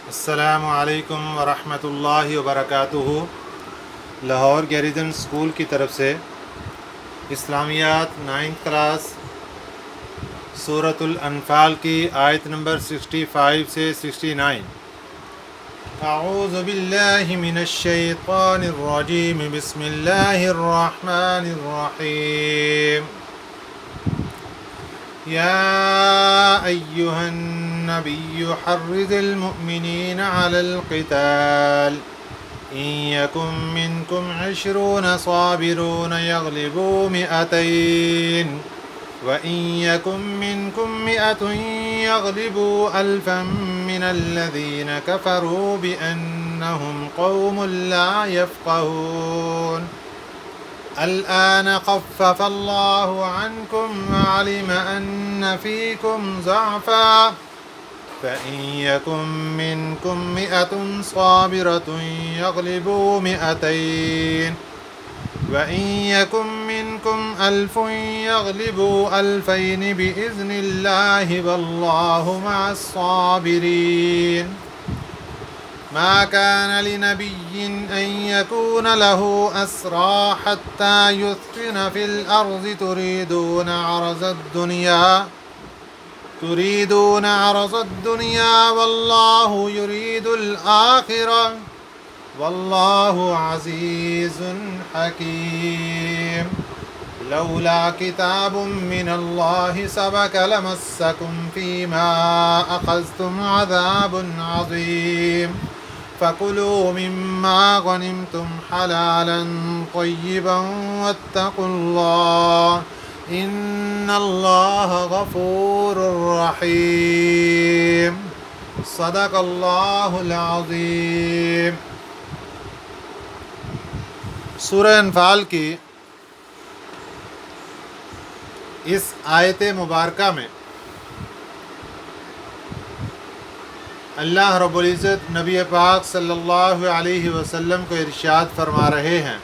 السلام علیکم ورحمۃ اللہ وبرکاتہ۔ لاہور گیریزن اسکول کی طرف سے اسلامیات 9th کلاس سورۃ الانفال کی آیت نمبر 65 سے 69۔ اعوذ باللہ من الشیطان الرجیم، بسم اللہ الرحمن الرحیم۔ يا أيها النبي حرض المؤمنين على القتال إن يكن منكم 20 صابرون يغلبوا 200 وإن يكن منكم 100 يغلبوا 1000 من الذين كفروا بأنهم قوم لا يفقهون الآن خفف الله عنكم وعلم أن فيكم ضعفا فإن يكن منكم 100 صابرة يغلبوا 200 وإن يكن منكم 1000 يغلبوا 2000 بإذن الله والله مع الصابرين ما كان لنبي أن يكون له أسرى حتى يثخن في الأرض تريدون عرض الدنيا والله يريد الآخرة والله عزيز حكيم لولا كتاب من الله سبق لمسكم فيما أخذتم عذاب عظيم فكلوا مما غنمتم حلالا طيبا واتقوا الله إن الله غفور رحيم صدق الله العظيم۔ سورہ انفال کی اس آیت مبارکہ میں اللہ رب العزت نبی پاک صلی اللہ علیہ وسلم کو ارشاد فرما رہے ہیں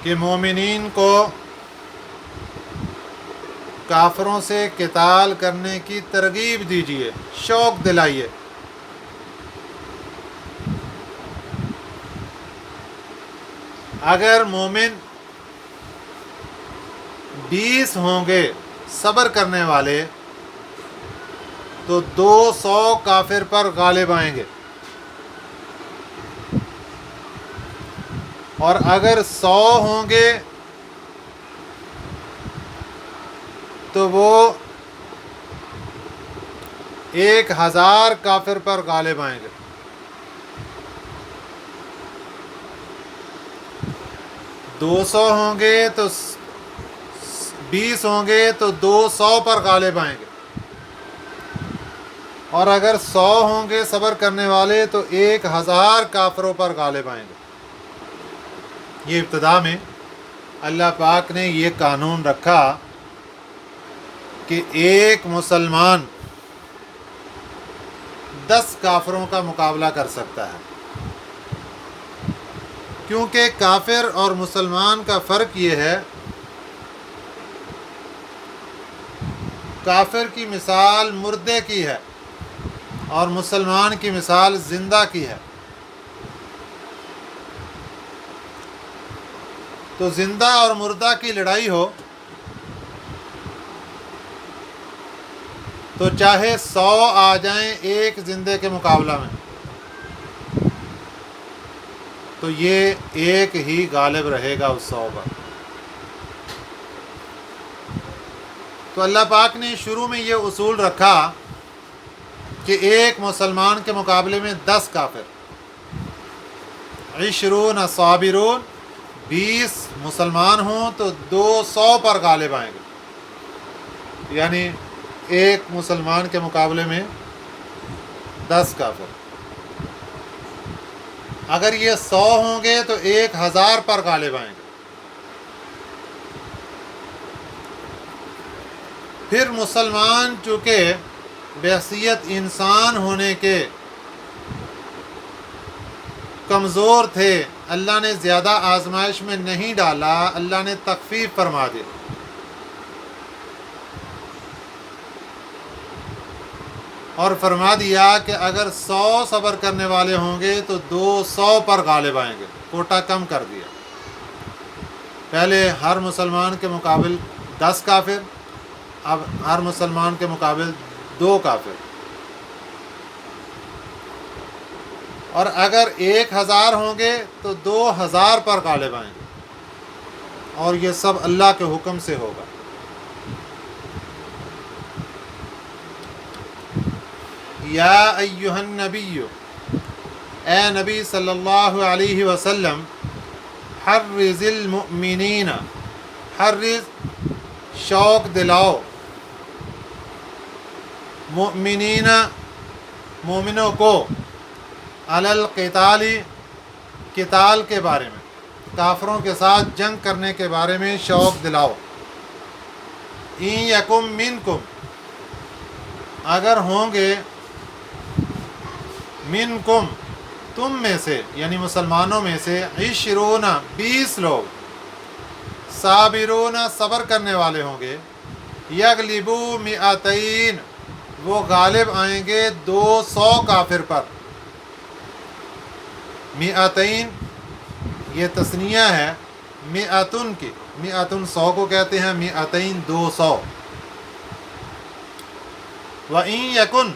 کہ مومنین کو کافروں سے قتال کرنے کی ترغیب دیجیے، شوق دلائیے۔ اگر مومن 20 ہوں گے صبر کرنے والے تو 200 کافر پر غالب آئیں گے، اور اگر 100 ہوں گے تو وہ 1000 کافر پر غالب آئیں گے۔ دو 100 ہوں گے تو 20 ہوں گے تو 200 پر غالب آئیں گے، اور اگر 100 ہوں گے صبر کرنے والے تو 1000 کافروں پر غالب آئیں گے۔ یہ ابتدا میں اللہ پاک نے یہ قانون رکھا کہ ایک مسلمان 10 کافروں کا مقابلہ کر سکتا ہے، کیونکہ کافر اور مسلمان کا فرق یہ ہے، کافر کی مثال مردے کی ہے اور مسلمان کی مثال زندہ کی ہے۔ تو زندہ اور مردہ کی لڑائی ہو تو چاہے 100 آ جائیں ایک زندے کے مقابلہ میں تو یہ ایک ہی غالب رہے گا اس 100 پر۔ تو اللہ پاک نے شروع میں یہ اصول رکھا کہ ایک مسلمان کے مقابلے میں 10 کافر، 20 صابرون، 20 مسلمان ہوں تو 200 پر غالب آئیں گے، یعنی ایک مسلمان کے مقابلے میں 10 کافر۔ اگر یہ 100 ہوں گے تو 1000 پر غالب آئیں گے۔ پھر مسلمان چونکہ بحیثیت انسان ہونے کے کمزور تھے، اللہ نے زیادہ آزمائش میں نہیں ڈالا، اللہ نے تخفیف فرما دی۔ اور فرما دیا کہ اگر 100 صبر کرنے والے ہوں گے تو 200 پر غالب آئیں گے، کوٹا کم کر دیا۔ پہلے ہر مسلمان کے مقابل 10 کافر، اب ہر مسلمان کے مقابل 2 کافر۔ اور اگر 1000 ہوں گے تو 2000 پر غالب آئیں گے، اور یہ سب اللہ کے حکم سے ہوگا۔ یا ایہا النبی، اے نبی صلی اللہ علیہ وسلم، حرض المؤمنین، حرض شوق دلاؤ، مؤمنین مومنوں کو، علی القتال قتال کے بارے میں، کافروں کے ساتھ جنگ کرنے کے بارے میں شوق دلاؤ۔ ان یکم منکم، اگر ہوں گے، منکم تم میں سے یعنی مسلمانوں میں سے، 20 لوگ، صابرون صبر کرنے والے ہوں گے، یغلبوا 200 وہ غالب آئیں گے 200 کافر پر۔ 200 یہ تثنیہ ہے مئتن کی، مئتن 100 کو کہتے ہیں، 200 200۔ وَإِن یکن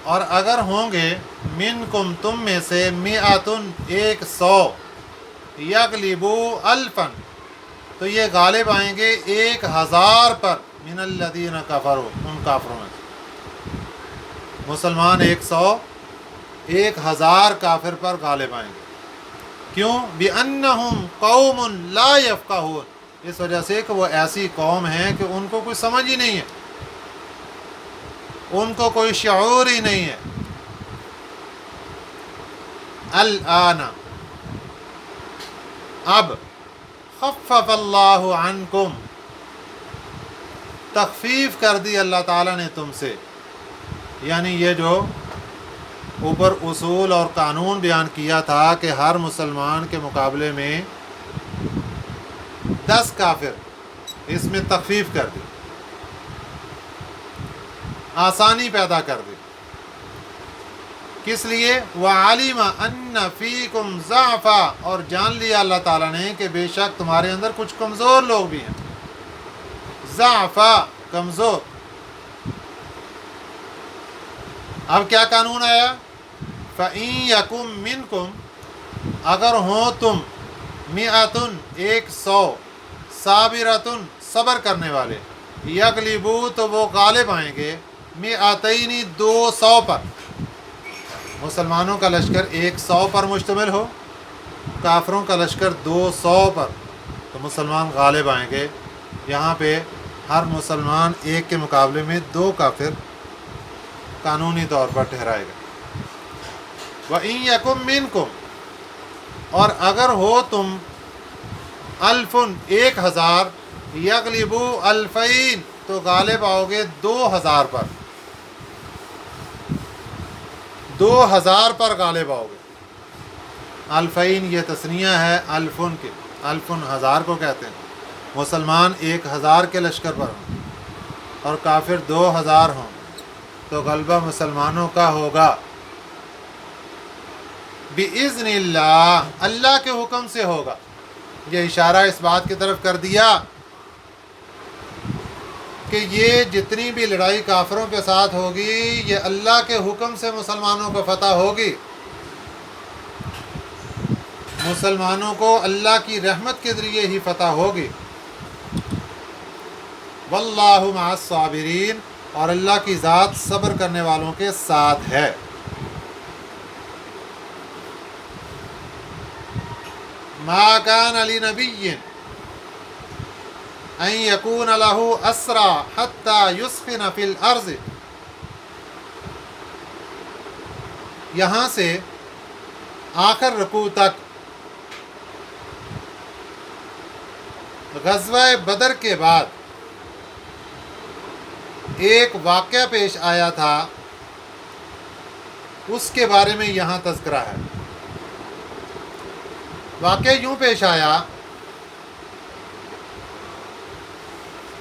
اور اگر ہوں گے، منکم تم میں سے، 100 یغلبوا 1000 تو یہ غالب آئیں گے 1000 پر، من الذین کفروا ان کافروں میں سے۔ مسلمان 100 1000 کافر پر غالب آئیں گے۔ کیوں؟ بِأَنَّهُمْ قَوْمٌ لَا يَفْقَهُونَ، اس وجہ سے کہ وہ ایسی قوم ہیں کہ ان کو کوئی سمجھ ہی نہیں ہے، ان کو کوئی شعور ہی نہیں ہے۔ الآن اب، خفف اللہ عنکم تخفیف کر دی اللہ تعالیٰ نے تم سے، یعنی یہ جو اوپر اصول اور قانون بیان کیا تھا کہ ہر مسلمان کے مقابلے میں 10 کافر، اس میں تخفیف کر دی، آسانی پیدا کر دی۔ کس لیے؟ وَعَلِمَ أَنَّ فِيكُمْ ضَعْفًا اور جان لیا اللہ تعالیٰ نے کہ بے شک تمہارے اندر کچھ کمزور لوگ بھی ہیں۔ ضعفا کمزور۔ اب کیا قانون آیا؟ فَإِن يَكُن مِّنكُمْ اگر ہوں تم، 100 صابرۃ صبر کرنے والے، یغلبوا تو وہ غالب آئیں گے، 200 پر۔ مسلمانوں کا لشکر 100 پر مشتمل ہو، کافروں کا لشکر 200 پر، تو مسلمان غالب آئیں گے۔ یہاں پہ ہر مسلمان ایک کے مقابلے میں 2 کافر قانونی طور پر ٹھہرائے گا۔ وَإِن يَكُن مِّنكُمْ اور اگر ہو تم، 1000 یغلبوا 2000 تو غالب آؤ گے 2000 پر، 2000 پر غالب آؤ گے۔ 2000 یہ تثنیہ ہے الفن کے، الفن 1000 کو کہتے ہیں۔ مسلمان 1000 کے لشکر پر ہوں اور کافر 2000 ہوں تو غلبہ مسلمانوں کا ہوگا، بِإِذْنِ اللہ، اللہ کے حکم سے ہوگا۔ یہ اشارہ اس بات کی طرف کر دیا کہ یہ جتنی بھی لڑائی کافروں کے ساتھ ہوگی، یہ اللہ کے حکم سے مسلمانوں کو فتح ہوگی۔ مسلمانوں کو اللہ کی رحمت کے ذریعے ہی فتح ہوگی۔ واللہ مع الصابرین اور اللہ کی ذات صبر کرنے والوں کے ساتھ ہے۔ ما کان لنبی ان یکون لہ اسری حتی یسخن فی الارض، یہاں سے آخر رکوع تک غزوہ بدر کے بعد ایک واقعہ پیش آیا تھا، اس کے بارے میں یہاں تذکرہ ہے۔ واقعہ یوں پیش آیا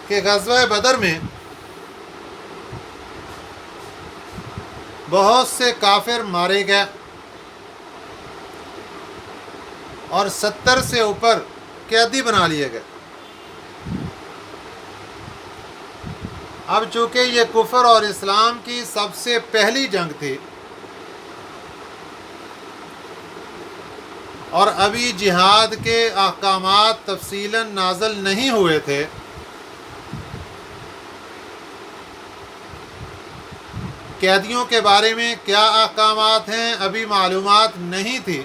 کہ غزوہ بدر میں بہت سے کافر مارے گئے اور 70 سے اوپر قیدی بنا لیے گئے۔ اب چونکہ یہ کفر اور اسلام کی سب سے پہلی جنگ تھی اور ابھی جہاد کے احکامات تفصیلاً نازل نہیں ہوئے تھے، قیدیوں کے بارے میں کیا احکامات ہیں ابھی معلومات نہیں تھی،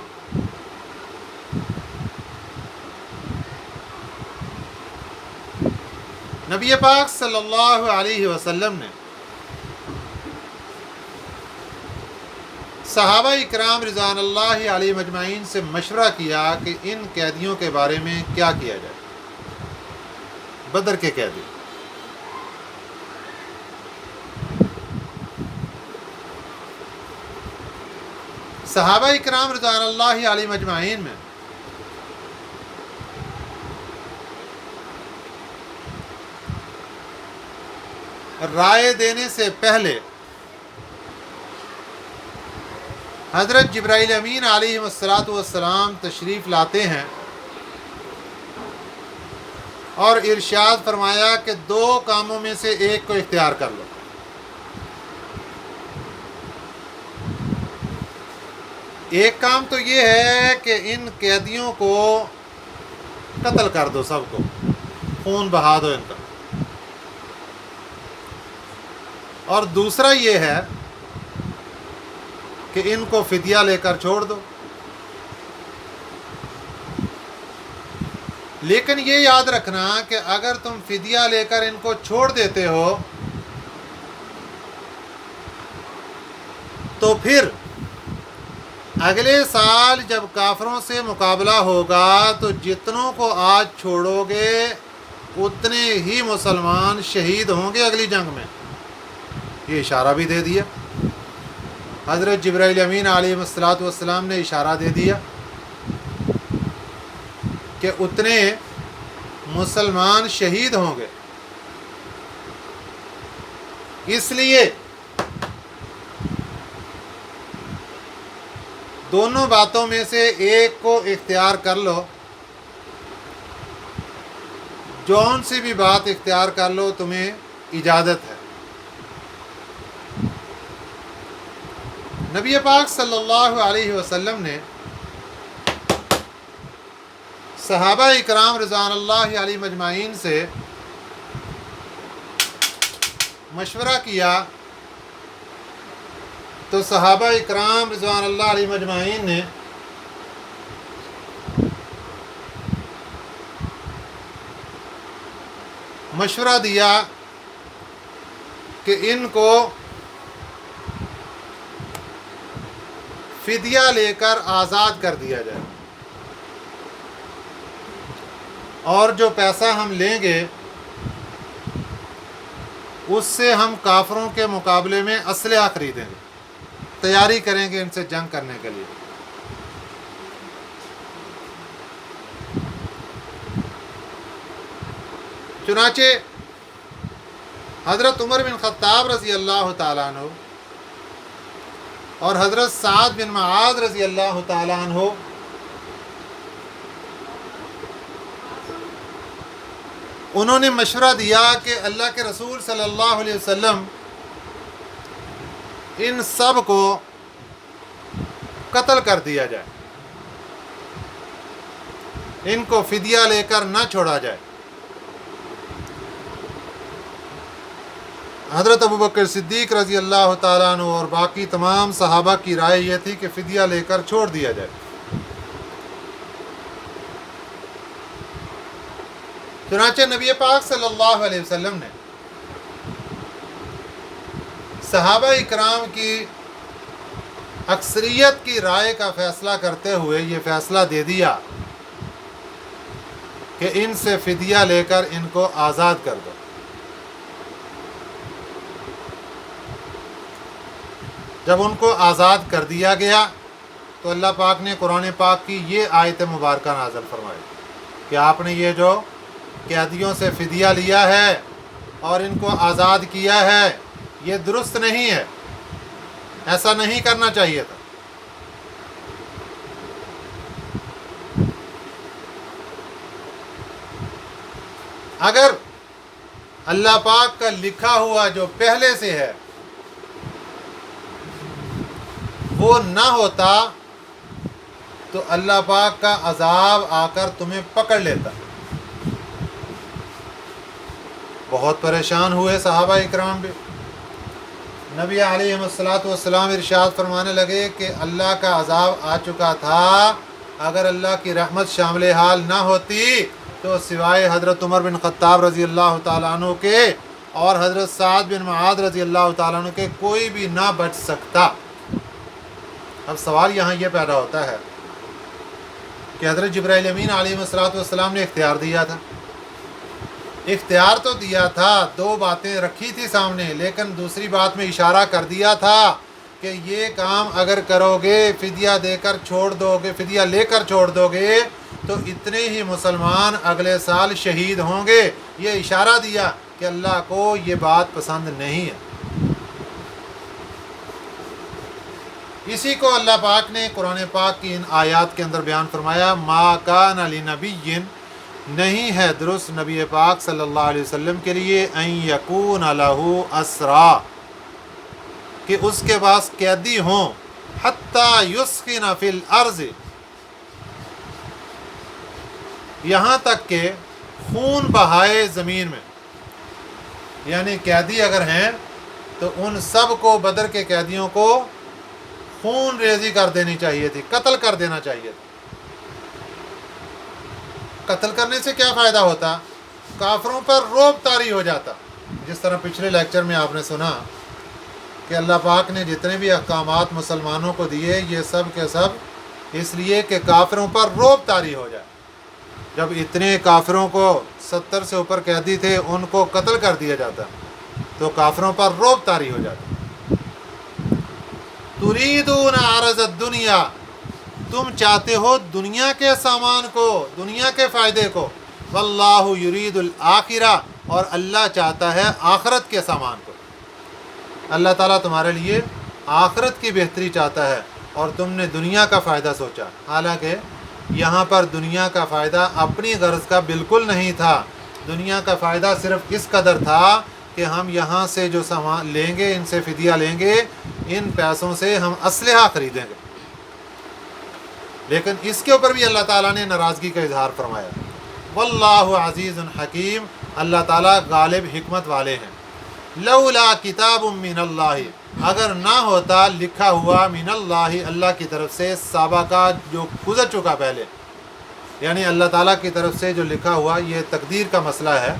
نبی پاک صلی اللہ علیہ وسلم نے صحابہ اکرام رضوان اللہ علیہ مجمعین سے مشورہ کیا کہ ان قیدیوں کے بارے میں کیا کیا جائے۔ بدر کے قیدی، صحابہ اکرام رضوان اللہ علیہ مجمعین میں رائے دینے سے پہلے حضرت جبرائیل امین علیہ السلام تشریف لاتے ہیں اور ارشاد فرمایا کہ 2 کاموں میں سے ایک کو اختیار کر لو۔ ایک کام تو یہ ہے کہ ان قیدیوں کو قتل کر دو، سب کو خون بہا دو ان کا، اور دوسرا یہ ہے کہ ان کو فدیہ لے کر چھوڑ دو۔ لیکن یہ یاد رکھنا کہ اگر تم فدیہ لے کر ان کو چھوڑ دیتے ہو تو پھر اگلے سال جب کافروں سے مقابلہ ہوگا تو جتنوں کو آج چھوڑو گے اتنے ہی مسلمان شہید ہوں گے اگلی جنگ میں۔ یہ اشارہ بھی دے دیا، حضرت جبرائیل امین علیہ السلام نے اشارہ دے دیا کہ اتنے مسلمان شہید ہوں گے۔ اس لیے دونوں باتوں میں سے ایک کو اختیار کر لو، جون سی بھی بات اختیار کر لو، تمہیں اجازت ہے۔ نبی پاک صلی اللہ علیہ وسلم نے صحابہ اکرام رضوان اللہ علیہ مجمعین سے مشورہ کیا تو صحابہ اکرام رضوان اللہ علیہ مجمعین نے مشورہ دیا کہ ان کو فدیہ لے کر آزاد کر دیا جائے، اور جو پیسہ ہم لیں گے اس سے ہم کافروں کے مقابلے میں اسلحہ خریدیں گے، تیاری کریں گے ان سے جنگ کرنے کے لیے۔ چنانچہ حضرت عمر بن خطاب رضی اللہ تعالیٰ عنہ اور حضرت سعد بن معاذ رضی اللہ تعالیٰ عنہ انہوں نے مشورہ دیا کہ اللہ کے رسول صلی اللہ علیہ وسلم ان سب کو قتل کر دیا جائے، ان کو فدیہ لے کر نہ چھوڑا جائے۔ حضرت ابوبکر صدیق رضی اللہ تعالیٰ عنہ اور باقی تمام صحابہ کی رائے یہ تھی کہ فدیہ لے کر چھوڑ دیا جائے۔ چنانچہ نبی پاک صلی اللہ علیہ وسلم نے صحابہ اکرام کی اکثریت کی رائے کا فیصلہ کرتے ہوئے یہ فیصلہ دے دیا کہ ان سے فدیہ لے کر ان کو آزاد کر دو۔ جب ان کو آزاد کر دیا گیا تو اللہ پاک نے قرآن پاک کی یہ آیت مبارکہ نازل فرمائی کہ آپ نے یہ جو قیدیوں سے فدیہ لیا ہے اور ان کو آزاد کیا ہے یہ درست نہیں ہے، ایسا نہیں کرنا چاہیے تھا۔ اگر اللہ پاک کا لکھا ہوا جو پہلے سے ہے وہ نہ ہوتا تو اللہ پاک کا عذاب آ کر تمہیں پکڑ لیتا۔ بہت پریشان ہوئے صحابہ اکرام بھی۔ نبی علیہ الصلوۃ والسلام ارشاد فرمانے لگے کہ اللہ کا عذاب آ چکا تھا، اگر اللہ کی رحمت شامل حال نہ ہوتی تو سوائے حضرت عمر بن خطاب رضی اللہ تعالیٰ عنہ کے اور حضرت سعد بن معاذ رضی اللہ تعالیٰ عنہ کے کوئی بھی نہ بچ سکتا۔ اب سوال یہاں یہ پیدا ہوتا ہے کہ حضرت جبرائیل امین علیہ الصلوۃ والسلام نے اختیار دیا تھا، اختیار تو دیا تھا، دو باتیں رکھی تھی سامنے، لیکن دوسری بات میں اشارہ کر دیا تھا کہ یہ کام اگر کرو گے، فدیہ دے کر چھوڑ دو گے، فدیہ لے کر چھوڑ دو گے تو اتنے ہی مسلمان اگلے سال شہید ہوں گے۔ یہ اشارہ دیا کہ اللہ کو یہ بات پسند نہیں ہے۔ اسی کو اللہ پاک نے قرآن پاک کی ان آیات کے اندر بیان فرمایا، ما کان لنبی، نہیں ہے درست نبی پاک صلی اللہ علیہ وسلم کے لیے ان یکون لہ اسرا، کہ اس کے پاس قیدی ہوں، حتی یسکن فی الارض، یہاں تک کہ خون بہائے زمین میں۔ یعنی قیدی اگر ہیں تو ان سب کو، بدر کے قیدیوں کو خون ریزی کر دینی چاہیے تھی، قتل کر دینا چاہیے تھا۔ قتل کرنے سے کیا فائدہ ہوتا؟ کافروں پر رعب طاری ہو جاتا۔ جس طرح پچھلے لیکچر میں آپ نے سنا کہ اللہ پاک نے جتنے بھی احکامات مسلمانوں کو دیے، یہ سب کے سب اس لیے کہ کافروں پر رعب طاری ہو جائے۔ جب اتنے کافروں کو 70 سے اوپر قیدی تھے، ان کو قتل کر دیا جاتا تو کافروں پر رعب طاری ہو جاتا۔ تریدون عرض الدنیا، تم چاہتے ہو دنیا کے سامان کو، دنیا کے فائدے کو، واللہ یرید الآخرہ، اور اللہ چاہتا ہے آخرت کے سامان کو۔ اللہ تعالیٰ تمہارے لیے آخرت کی بہتری چاہتا ہے اور تم نے دنیا کا فائدہ سوچا، حالانکہ یہاں پر دنیا کا فائدہ اپنی غرض کا بالکل نہیں تھا۔ دنیا کا فائدہ صرف اس قدر تھا کہ ہم یہاں سے جو سامان لیں گے، ان سے فدیہ لیں گے، ان پیسوں سے ہم اسلحہ خریدیں گے۔ لیکن اس کے اوپر بھی اللہ تعالیٰ نے ناراضگی کا اظہار فرمایا۔ واللہ عزیز حکیم، اللہ تعالیٰ غالب حکمت والے ہیں۔ لولا کتاب من اللہ، اگر نہ ہوتا لکھا ہوا من اللہ، اللہ کی طرف سے، سابقہ جو گزر چکا پہلے، یعنی اللہ تعالیٰ کی طرف سے جو لکھا ہوا، یہ تقدیر کا مسئلہ ہے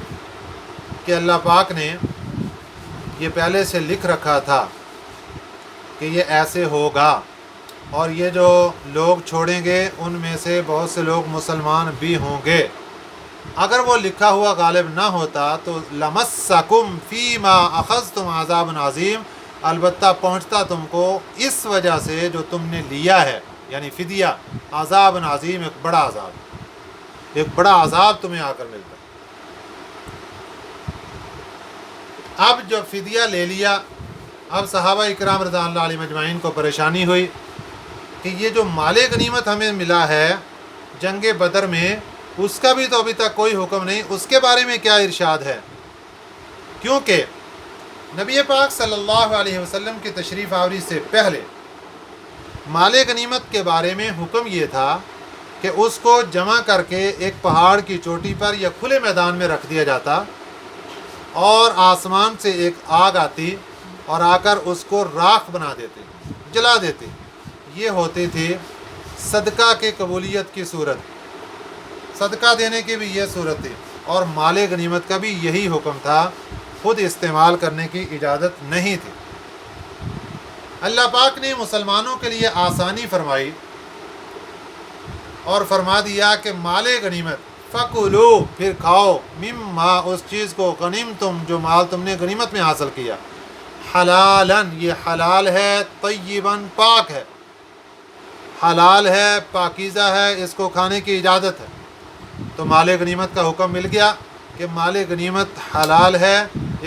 کہ اللہ پاک نے یہ پہلے سے لکھ رکھا تھا کہ یہ ایسے ہوگا، اور یہ جو لوگ چھوڑیں گے ان میں سے بہت سے لوگ مسلمان بھی ہوں گے۔ اگر وہ لکھا ہوا غالب نہ ہوتا تو لمسکم فیما اخذتم عذاب عظیم، البتہ پہنچتا تم کو اس وجہ سے جو تم نے لیا ہے، یعنی فدیہ، عذاب عظیم، ایک بڑا عذاب، ایک بڑا عذاب تمہیں آ کر ملتا۔ اب جب فدیہ لے لیا، اب صحابہ اکرام رضی اللہ علیہ مجمعین کو پریشانی ہوئی کہ یہ جو مال غنیمت ہمیں ملا ہے جنگ بدر میں، اس کا بھی تو ابھی تک کوئی حکم نہیں، اس کے بارے میں کیا ارشاد ہے؟ کیونکہ نبی پاک صلی اللہ علیہ وسلم کی تشریف آوری سے پہلے مال غنیمت کے بارے میں حکم یہ تھا کہ اس کو جمع کر کے ایک پہاڑ کی چوٹی پر یا کھلے میدان میں رکھ دیا جاتا، اور آسمان سے ایک آگ آتی اور آ کر اس کو راکھ بنا دیتے، جلا دیتے۔ یہ ہوتی تھی صدقہ کی قبولیت کی صورت، صدقہ دینے کی بھی یہ صورت تھی، اور مال غنیمت کا بھی یہی حکم تھا، خود استعمال کرنے کی اجازت نہیں تھی۔ اللہ پاک نے مسلمانوں کے لیے آسانی فرمائی اور فرما دیا کہ مال غنیمت فَكُلُوا، پھر کھاؤ، مما، اس چیز کو، غنیمتم، جو مال تم نے غنیمت میں حاصل کیا، حلالن، یہ حلال ہے، طیباً، پاک ہے، حلال ہے، پاکیزہ ہے، اس کو کھانے کی اجازت ہے۔ تو مال غنیمت کا حکم مل گیا کہ مال غنیمت حلال ہے،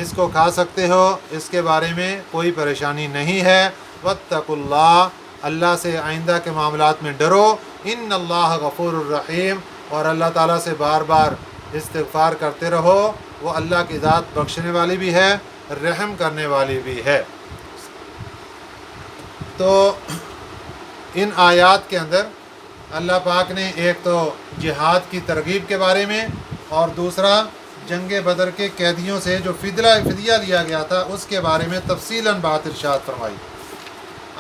اس کو کھا سکتے ہو، اس کے بارے میں کوئی پریشانی نہیں ہے۔ واتقوا اللہ، اللہ سے آئندہ کے معاملات میں ڈرو، ان اللہ غفور الرحیم، اور اللہ تعالیٰ سے بار بار استغفار کرتے رہو، وہ اللہ کی ذات بخشنے والی بھی ہے، رحم کرنے والی بھی ہے۔ تو ان آیات کے اندر اللہ پاک نے ایک تو جہاد کی ترغیب کے بارے میں، اور دوسرا جنگ بدر کے قیدیوں سے جو فدیہ لیا گیا تھا اس کے بارے میں تفصیلاً بات ارشاد فرمائی۔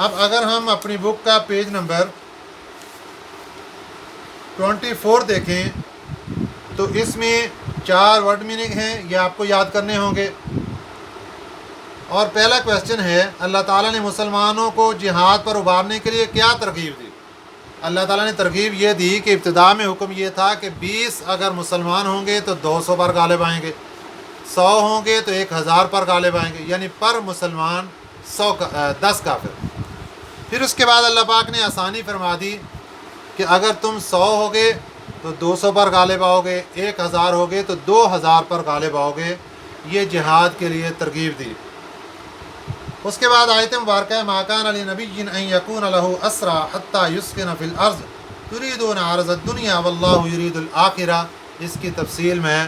اب اگر ہم اپنی بک کا پیج نمبر 24 دیکھیں تو اس میں 4 ورڈ میننگ ہیں، یہ آپ کو یاد کرنے ہوں گے۔ اور پہلا کویسچن ہے، اللہ تعالیٰ نے مسلمانوں کو جہاد پر ابھارنے کے لیے کیا ترغیب دی؟ اللہ تعالیٰ نے ترغیب یہ دی کہ ابتدا میں حکم یہ تھا کہ 20 اگر مسلمان ہوں گے تو 200 پر غالب آئیں گے، 100 ہوں گے تو 1000 پر غالب آئیں گے، یعنی پر مسلمان 10 کافر۔ پھر اس کے بعد اللہ پاک نے آسانی فرما دی کہ اگر تم 100 ہوگے تو 200 پر غالب آؤ گے، 1000 ہوگے تو 2000 پر غالب آؤ گے، یہ جہاد کے لیے ترغیب دی۔ اس کے بعد آیت مبارکہ ما کان لنبی ان یکون لہ اسری حتی یسکن فی الارض تریدون عرض الدنیا واللہ یرید الآخرہ، اس کی تفصیل میں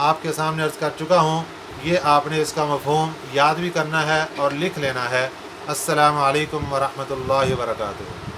آپ کے سامنے عرض کر چکا ہوں، یہ آپ نے اس کا مفہوم یاد بھی کرنا ہے اور لکھ لینا ہے۔ السلام علیکم ورحمۃ اللہ وبرکاتہ۔